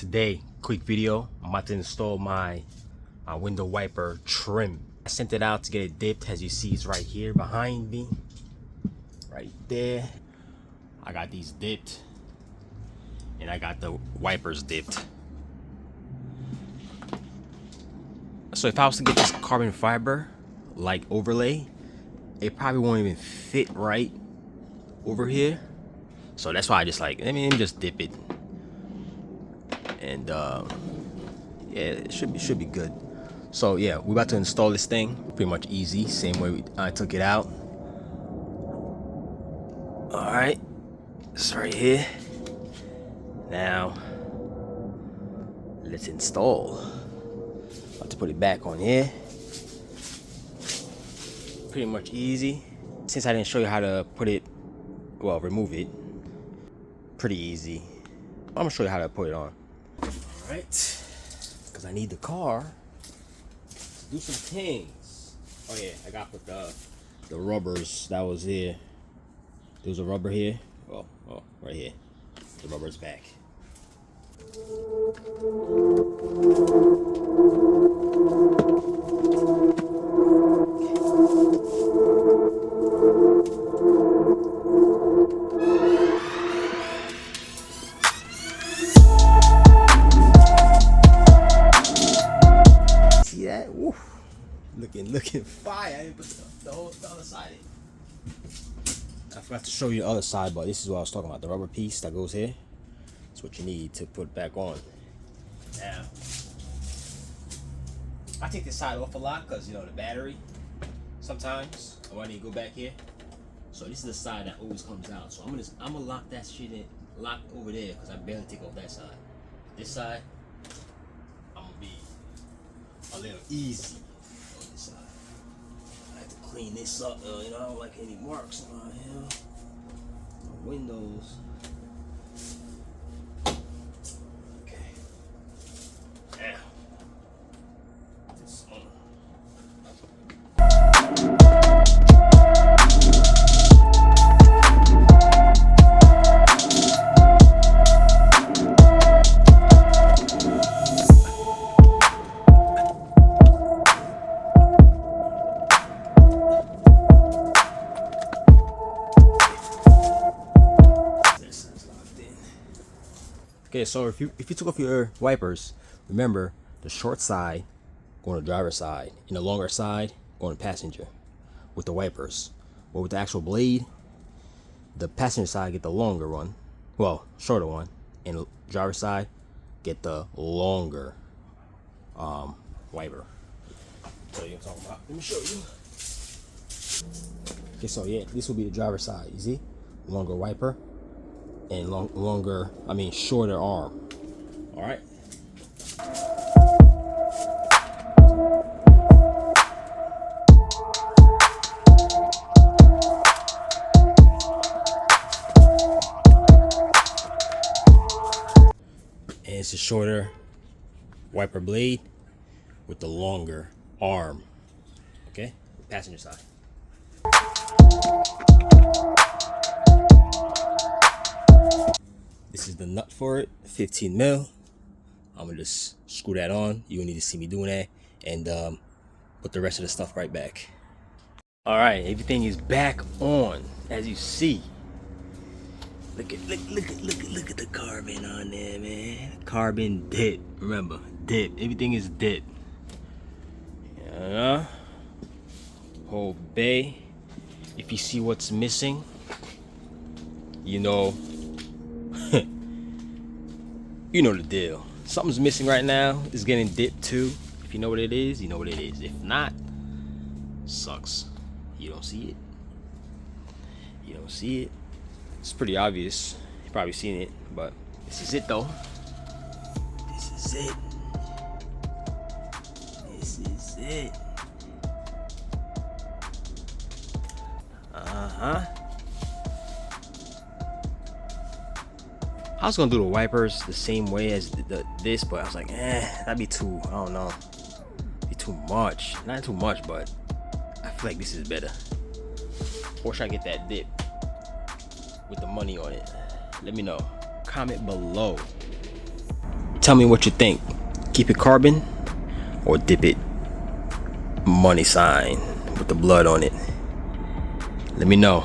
Today, quick video. I'm about to install my window wiper trim. I sent it out to get it dipped. As you see, it's right here behind me, right there. I got these dipped, and I got the wipers dipped. So if I was to get this carbon fiber like overlay, it probably won't even fit right over here. So that's why I just let me just dip it, and yeah, it should be good. So yeah, we're about to install this thing. Pretty much easy, same way I took it out. All right, it's right here. Now let's install. About to put it back on here. Pretty much easy. Since I didn't show you how to put it, well, remove it, pretty easy. I'm gonna show you how to put it on. All right, because I need the car to do some things. Oh yeah, I got put the rubbers that was here. There was a rubber here. Oh, right here. The rubber's back. See that? Woo. Looking fire. I didn't put the other side in. I forgot to show you the other side, but this is what I was talking about. The rubber piece that goes here. That's what you need to put back on. Now, I take this side off a lot because, you know, the battery sometimes I need to go back here. So this is the side that always comes out. So I'm gonna lock that shit in, lock over there, because I barely take off that side. This side, I'm gonna be a little easy on this side. I have to clean this up, you know, I don't like any marks around here. My windows. Okay. Now, this on. Okay, so if you took off your wipers, remember the short side going to driver's side and the longer side going to passenger with the wipers. But with the actual blade, the passenger side get the longer one, well, shorter one, and the driver's side get the longer wiper. So you're talking about. Let me show you. Okay, so yeah, this will be the driver's side. You see, longer wiper. And shorter arm. All right. And it's a shorter wiper blade with the longer arm. Okay, passenger side. This is the nut for it, 15 mil. I'm gonna just screw that on. You don't need to see me doing that, and put the rest of the stuff right back. All right, everything is back on, as you see. Look at the carbon on there, man. Carbon dip. Remember, dip. Everything is dip. Yeah. Whole bay. If you see what's missing, you know. You know the deal. Something's missing right now. It's getting dipped too. If you know what it is, you know what it is. If not, sucks. You don't see it. You don't see it. It's pretty obvious. You've probably seen it, but this is it though. This is it. This is it. I was gonna do the wipers the same way as this, but I was like, that'd be too, I don't know, be too much. Not too much, but I feel like this is better. Or should I get that dip with the money on it? Let me know. Comment below. Tell me what you think. Keep it carbon or dip it money sign with the blood on it. Let me know.